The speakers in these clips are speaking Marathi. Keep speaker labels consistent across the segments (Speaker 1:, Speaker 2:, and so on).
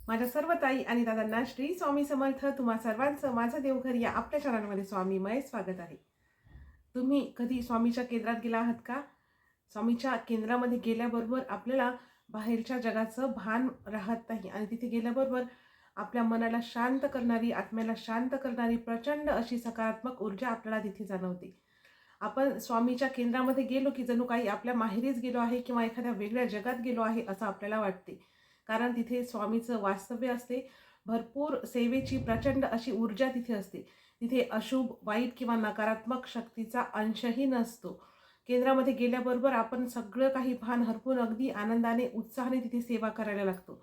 Speaker 1: माझ्या सर्व ताई आणि दादांना श्री स्वामी समर्थ. तुम्हा सर्वांचं माझं देवघर या आपल्या चॅनलमध्ये स्वामीमय स्वागत आहे. तुम्ही कधी स्वामीच्या केंद्रात गेला आहात का? स्वामीच्या केंद्रामध्ये गेल्याबरोबर आपल्याला बाहेरच्या जगाचं भान राहत नाही आणि तिथे गेल्याबरोबर आपल्या मनाला शांत करणारी, आत्म्याला शांत करणारी प्रचंड अशी सकारात्मक ऊर्जा आपल्याला तिथे जाणवते. आपण स्वामीच्या केंद्रामध्ये गेलो की जणू काही आपल्या माहेरीच गेलो आहे किंवा एखाद्या वेगळ्या जगात गेलो आहे असं आपल्याला वाटते. कारण तिथे स्वामीचं वास्तव्य असते. भरपूर सेवेची प्रचंड अशी ऊर्जा तिथे असते. तिथे अशुभ, वाईट किंवा नकारात्मक शक्तीचा अंशही नसतो. केंद्रामध्ये गेल्याबरोबर आपण सगळं काही भान हरपून अगदी आनंदाने, उत्साहाने तिथे सेवा करायला लागतो.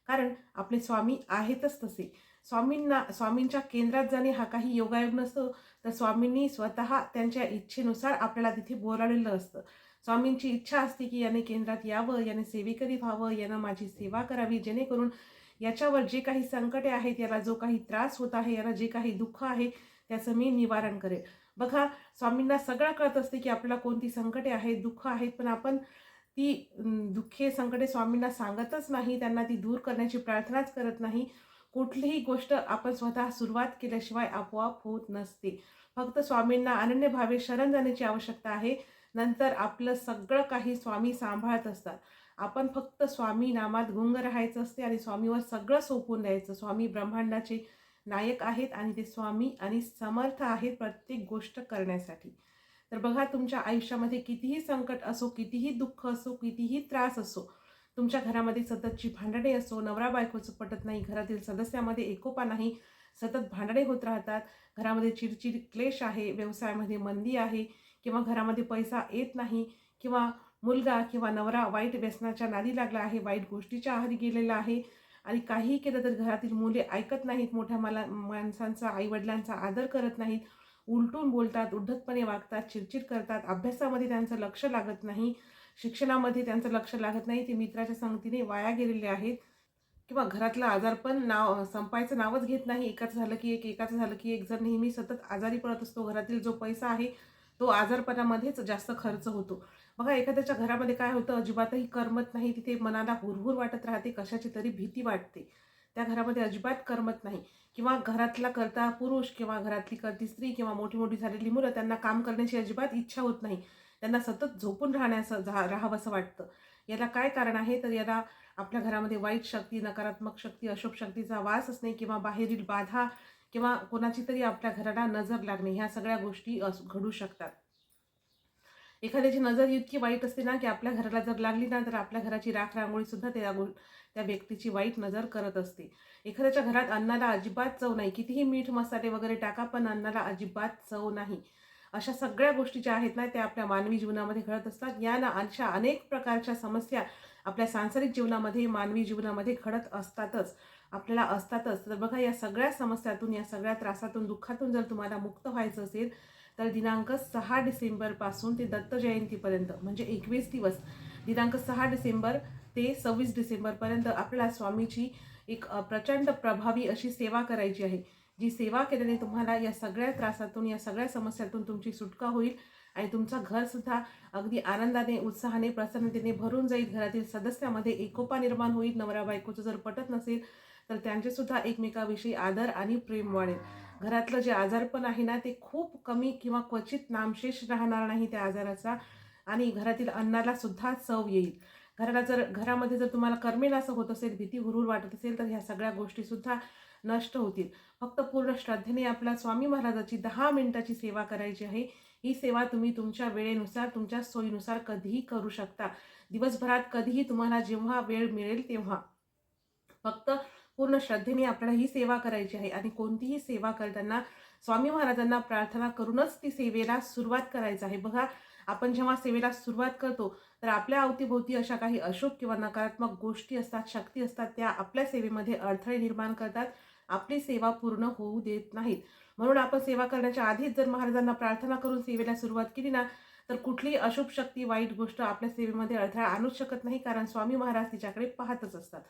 Speaker 1: कारण आपले स्वामी आहेतच तसे. स्वामींच्या केंद्रात जाणे हा काही योगायोग नसतो, तर स्वामींनी स्वतः त्यांच्या इच्छेनुसार आपल्याला तिथे बोलावलेलं असतं. स्वामींची इच्छा असते की याने केंद्रात यावं, याने सेवेकरी व्हावं, यानं माझी सेवा करावी, जेणेकरून याच्यावर जे काही संकटे आहेत, याला जो काही त्रास होत आहे, याला जे काही दुःख आहे त्याचं मी निवारण करेल. बघा, स्वामींना सगळं कळत असते की आपल्याला कोणती संकटे आहेत, दुःख आहेत, पण आपण ती दुःखे संकटे स्वामींना सांगतच नाही, त्यांना ती दूर करण्याची प्रार्थनाच करत नाही. कुठलीही गोष्ट आपण स्वतः सुरुवात केल्याशिवाय आपोआप होत नसते. फक्त स्वामींना अनन्यभावे शरण जाण्याची आवश्यकता आहे. नंतर आपलं सगळं काही स्वामी सांभाळत असतात. आपण फक्त स्वामी नामात गुंग राहायचं असते आणि स्वामीवर सगळं सोपवून द्यायचं. स्वामी ब्रह्मांडाचे नायक आहेत आणि ते स्वामी आणि समर्थ आहेत प्रत्येक गोष्ट करण्यासाठी. तर बघा, तुमच्या आयुष्यामध्ये कितीही संकट असो, कितीही दुःख असो, कितीही त्रास असो, तुमच्या घरामध्ये सततची भांडणे असो, नवरा बायकोचं पटत नाही, घरातील सदस्यामध्ये एकोपा नाही, सतत भांडणे होत राहतात, घरामध्ये चिडचिड, क्लेश आहे, व्यवसायामध्ये मंदी आहे, किंवा घरामध्ये पैसा येत नाही, किंवा मुलगा किंवा नवरा वाईट व्यसनाच्या नादी लागला आहे, वाईट गोष्टीच्या आहारी गेलेला आहे, आणि काहीही केलं तर घरातील मुले ऐकत नाहीत, मोठ्या माणसांचा, आईवडिलांचा आदर करत नाहीत, उलटून बोलतात, उद्धटपणे वागतात, चिडचिड करतात, अभ्यासामध्ये त्यांचं लक्ष लागत नाही, शिक्षणामध्ये त्यांचं लक्ष लागत नाही, ते मित्राच्या संगतीने वाया गेलेले आहेत, किंवा घरातलं आजारपण संपायचं नावच घेत नाही. एकाचं झालं की एक, एकाचं झालं की एक, जर नेहमी सतत आजारी पडत असतो, घरातील जो पैसा आहे तो आजारपणामध्येच जास्त खर्च होतो. बघा, एखाद्याच्या घरामध्ये काय होतं, अजिबातही करमत नाही, तिथे मनाला हुरहुर वाटत राहते, कशाची तरी भीती वाटते, त्या घरामध्ये अजिबात करमत नाही. किंवा घरातला करता पुरुष किंवा घरातली करती स्त्री किंवा मोठी मोठी झालेली मुलं, त्यांना काम करण्याची अजिबात इच्छा होत नाही, त्यांना सतत झोपून राहावंसं वाटतं. याला काय कारण आहे, तर याला आपल्या घरामध्ये वाईट शक्ती, नकारात्मक शक्ती, अशुभ शक्तीचा वास असणे, किंवा बाहेरील बाधा, किंवा कोणाची तरी आपल्या घराला नजर लागणे, ह्या सगळ्या गोष्टी घडू शकतात. एखाद्याची नजर इतकी वाईट असते ना, की आपल्या घराला जर लागली ना, तर आपल्या घराची राख रांगोळी सुद्धा त्या व्यक्तीची वाईट नजर करत असते. एखाद्याच्या घरात अन्नाला अजिबात चव नाही, कितीही मीठ मसाले वगैरे टाका, पण अन्नाला अजिबात चव नाही. अशा सगळ्या गोष्टी ज्या आहेत ना, त्या आपल्या मानवी जीवनामध्ये घडत असतात. या अशा अनेक प्रकारच्या समस्या आपल्या सांसारिक जीवनामध्ये, मानवी जीवनामध्ये घडत असतातच, आपल्याला असतातच. तर बघा, या सगळ्या समस्यातून, या सगळ्या त्रासातून, दुःखातून जर तुम्हाला मुक्त व्हायचं असेल, तर दिनांक 6 डिसेंबरपासून ते दत्त जयंतीपर्यंत, म्हणजे 21 दिवस, दिनांक 6 डिसेंबर ते 26 डिसेंबरपर्यंत आपल्याला स्वामीची एक प्रचंड प्रभावी अशी सेवा करायची आहे. जी सेवा केल्याने तुम्हाला या सगळ्या त्रासातून, या सगळ्या समस्यातून तुमची सुटका होईल आणि तुमचं घरसुद्धा अगदी आनंदाने, उत्साहाने, प्रसन्नतेने भरून जाईल. घरातील सदस्यामध्ये एकोपा निर्माण होईल. नवरा बायकोचं जर पटत नसेल तर त्यांचेसुद्धा एकमेकाविषयी आदर आणि प्रेम वाढेल. घरातलं जे आजारपण आहे ना, ते खूप कमी किंवा क्वचित नामशेष राहणार नाही त्या आजाराचा, आणि घरातील अन्नाला सुद्धा चव येईल. घरामध्ये जर तुम्हाला करमेनासं होत असेल, भीती हुरूर वाटत असेल, तर ह्या सगळ्या गोष्टीसुद्धा नष्ट होतील. फक्त पूर्ण श्रद्धेने आपल्या स्वामी महाराजाची 10 मिनिटाची सेवा करायची आहे. ही सेवा तुम्ही तुमच्या वेळेनुसार, तुमच्या सोयीनुसार कधीही करू शकता. दिवसभरात कधीही तुम्हाला जेव्हा वेळ मिळेल तेव्हा. फक्त पूर्ण श्रद्धेने आपल्याला ही सेवा करायची आहे, आणि कोणतीही सेवा करताना स्वामी महाराजांना प्रार्थना करूनच ती सेवेला सुरुवात करायचं आहे. बघा, आपण जेव्हा सेवेला सुरुवात करतो, तर आपल्या अवतीभोवती अशा काही अशुभ किंवा नकारात्मक गोष्टी असतात, शक्ती असतात, त्या आपल्या सेवेमध्ये अडथळे निर्माण करतात, आपली सेवा पूर्ण होऊ देत नाहीत. म्हणून आपण सेवा करण्याच्या आधीच जर महाराजांना प्रार्थना करून सेवेला सुरुवात केली ना, तर कुठलीही अशुभ शक्ती, वाईट गोष्ट आपल्या सेवेमध्ये अडथळा आणूच शकत नाही, कारण स्वामी महाराज तिच्याकडे पाहतच असतात.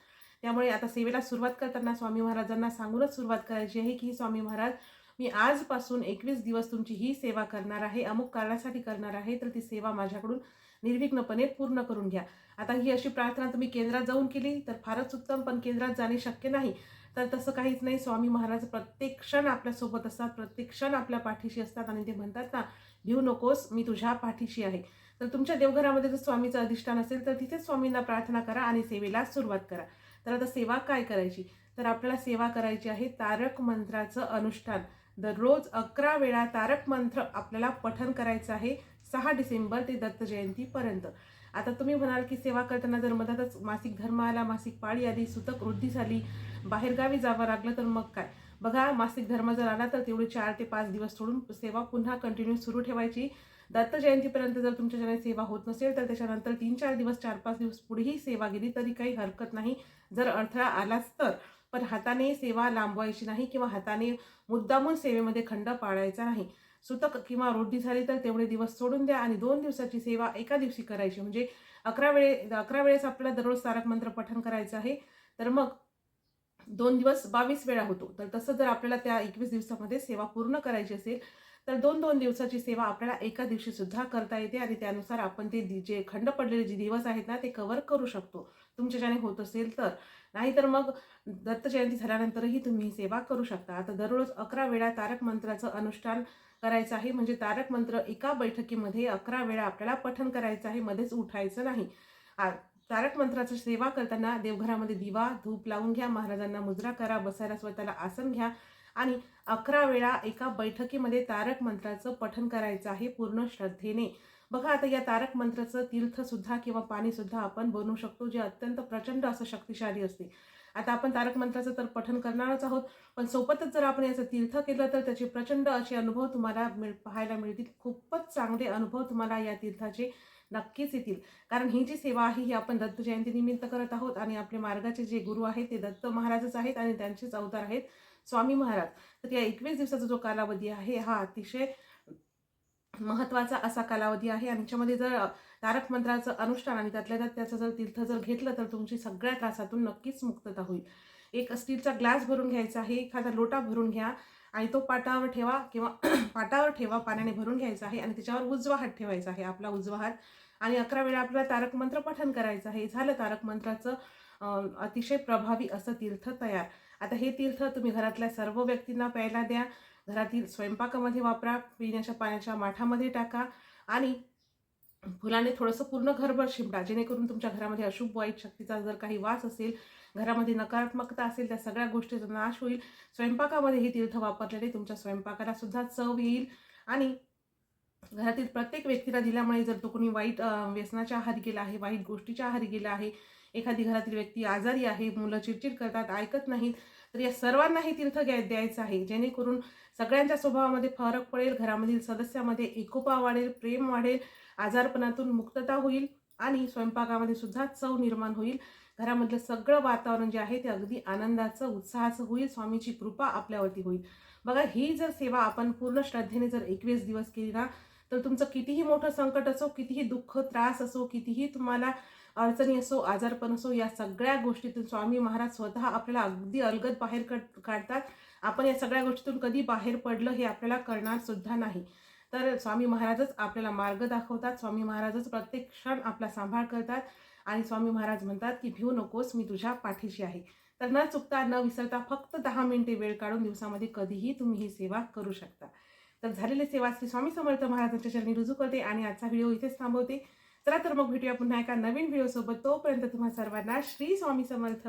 Speaker 1: त्यामुळे आता सेवेला सुरुवात करताना स्वामी महाराजांना सांगूनच सुरुवात करायची आहे की स्वामी महाराज, मी आजपासून 21 दिवस तुमची ही सेवा करणार आहे, अमुक कारणासाठी करणार आहे, तर ती सेवा माझ्याकडून निर्विघ्नपणे पूर्ण करून घ्या. आता ही अशी प्रार्थना तुम्ही केंद्रात जाऊन केली तर फारच उत्तम, पण केंद्रात जाणे शक्य नाही तर तसं काहीच नाही. स्वामी महाराज प्रत्येक क्षण आपल्यासोबत असतात, प्रत्येक क्षण आपल्या पाठीशी असतात आणि ते म्हणतात ना, भिऊ नकोस, मी तुझ्या पाठीशी आहे. तर तुमच्या देवघरामध्ये जर स्वामीचं अधिष्ठान असेल तर तिथेच स्वामींना प्रार्थना करा आणि सेवेला सुरुवात करा. तर आता सेवा काय करायची? तर आपल्याला सेवा करायची आहे तारक मंत्राचं अनुष्ठान. दररोज 11 वेळा तारक मंत्र आपल्याला पठण करायचं आहे 6 डिसेंबर ते दत्त जयंतीपर्यंत. आता तुम्ही म्हणाल की सेवा करताना जर मधातच मासिक धर्म आला, मासिक पाळी आली, सुतक वृद्धी झाली, बाहेरगावी जावं लागलं तर मग काय? बघा, मासिक धर्म जर आला तर तेवढे 4 ते 5 दिवस सोडून सेवा पुन्हा कंटिन्यू सुरू ठेवायची. दत्त जयंतीपर्यंत जर तुमच्याच्याने सेवा होत नसेल तर त्याच्यानंतर 3-4 दिवस, 4-5 दिवस पुढेही सेवा गेली तरी काही हरकत नाही, जर अडथळा आलाच तर. पण हाताने सेवा लांबवायची नाही किंवा हाताने मुद्दामून सेवेमध्ये खंड पाळायचा नाही. सुतक किंवा रोटी झाली तर तेवढे दिवस सोडून द्या आणि 2 दिवसाची सेवा एका दिवशी करायची. म्हणजे 11 वेळेस आपल्याला दररोज तारक मंत्र पठण करायचं आहे. तर मग 2 दिवस 22 वेळा होतो. तर तसं जर आपल्याला त्या 21 दिवसामध्ये सेवा पूर्ण करायची असेल तर 2-2 दिवसाची सेवा आपल्याला एका दिवशी सुद्धा करता येते आणि त्यानुसार आपण ते जे खंड पडलेले जे दिवस आहेत ना ते कव्हर करू शकतो, तुमच्याच्याने होत असेल तर. नाहीतर मग दत्त जयंती झाल्यानंतरही तुम्ही ही सेवा करू शकता. आता दररोज 11 वेळा तारक मंत्राचं अनुष्ठान करायचं आहे. म्हणजे तारक मंत्र एका बैठकीमध्ये 11 वेळा आपल्याला पठण करायचं आहे, मध्येच उठायचं नाही. तारक मंत्राची सेवा करताना देवघरामध्ये दिवा धूप लावून घ्या, महाराजांना मुजरा करा, बसायला स्वतःला आसन घ्या आणि 11 वेळा एका बैठकीमध्ये तारक मंत्राचं पठण करायचं आहे पूर्ण श्रद्धेने. बघा, आता या तारक मंत्राचं तीर्थसुद्धा किंवा पाणीसुद्धा आपण बनवू शकतो, जे अत्यंत प्रचंड असं शक्तिशाली असते. आता आपण तारक मंत्राचं तर पठण करणारच आहोत, पण सोबतच जर आपण याचं तीर्थ केलं तर त्याचे प्रचंड असे अनुभव तुम्हाला पाहायला मिळतील. खूपच चांगले अनुभव तुम्हाला या तीर्थाचे नक्कीच येतील. कारण ही जी सेवा आहे ही आपण दत्त जयंतीनिमित्त करत आहोत आणि आपले मार्गाचे जे गुरु आहेत ते दत्त महाराजच आहेत आणि त्यांचेच अवतार आहेत स्वामी महाराज. तर या 21 दिवसाचा जो कालावधी आहे हा अतिशय महत्त्वाचा असा कालावधी आहे आणि त्याच्यामध्ये जर तारक मंत्राचं अनुष्ठान आणि त्यातल्या त्यात त्याचं जर तीर्थ जर घेतलं तर तुमची सगळ्या त्रासातून नक्कीच मुक्तता होईल. एक स्टीलचा ग्लास भरून घ्यायचा आहे, एखादा लोटा भरून घ्या आणि तो पाटावर ठेवा किंवा पाटावर ठेवा, पाण्याने भरून घ्यायचा आहे आणि त्याच्यावर उजवा हात ठेवायचा आहे, आपला उजवा हात. आणि 11 वेळा आपल्याला तारक मंत्र पठण करायचं आहे. झालं तारक मंत्राचं अतिशय प्रभावी असं तीर्थ तयार. आता हे तीर्थ तुम्ही घरातल्या सर्व व्यक्तींना प्यायला द्या, घरातील स्वयंपाकामध्ये वापरा, पिण्याच्या पाण्याच्या माठामध्ये टाका आणि फुलाने थोडंसं पूर्ण घरभर शिंपडा, जेणेकरून तुमच्या घरामध्ये अशुभ वाईट शक्तीचा जर काही वास असेल, घरामध्ये नकारात्मकता असेल, त्या सगळ्या गोष्टीचा नाश होईल. स्वयंपाकामध्ये हे तीर्थ वापरलेले तुमच्या स्वयंपाकाला सुद्धा चव येईल आणि घरातील प्रत्येक व्यक्तीला दिल्यामुळे जर तो कोणी वाईट व्यसनाच्या आहारी गेला आहे, वाईट गोष्टीच्या आहारी गेला आहे, एखादी घरातील व्यक्ती आजारी आहे, मुलं चिडचिड करतात, ऐकत नाहीत, तर या सर्वांना हे तीर्थ द्यायचं आहे, जेणेकरून सगळ्यांच्या स्वभावामध्ये फरक पडेल, घरामधील सदस्यामध्ये एकोपा वाढेल, प्रेम वाढेल, आजारपणातून मुक्तता होईल आणि स्वयंपाकामध्ये सुद्धा चव निर्माण होईल. घरामधलं सगळं वातावरण जे आहे ते अगदी आनंदाचं, उत्साहाचं होईल. स्वामीची कृपा आपल्यावरती होईल. बघा, ही जर सेवा आपण पूर्ण श्रद्धेने जर 21 दिवस केली ना, तर तुमचं कितीही मोठं संकट असो, कितीही दुःख, त्रास असो, कितीही तुम्हाला अडचणी असो, आजारपण असो, या सगळ्या गोष्टीतून स्वामी महाराज स्वतः आपल्याला अगदी अलगद बाहेर काढतात. आपण या सगळ्या गोष्टीतून कधी बाहेर पडलं हे आपल्याला कळणार सुद्धा नाही. तर स्वामी महाराजच आपल्याला मार्ग दाखवतात. स्वामी महाराजच प्रत्येक क्षण आपला सांभाळ करतात आणि स्वामी महाराज म्हणतात की भिऊ नकोस, मी तुझ्या पाठीशी आहे. तर न चुकता, न विसरता फक्त 10 मिनिटे वेळ काढून दिवसामध्ये कधीही तुम्ही ही सेवा करू शकता. तर झालेली सेवा श्री स्वामी समर्थ महाराजांच्या चरणी रुजू करते आणि आजचा व्हिडिओ इथेच थांबवते. चला तर मग भेटूया पुन्हा एका नवीन व्हिडिओ सोबत. तोपर्यंत तुम्हा सर्वांना श्री स्वामी समर्थ.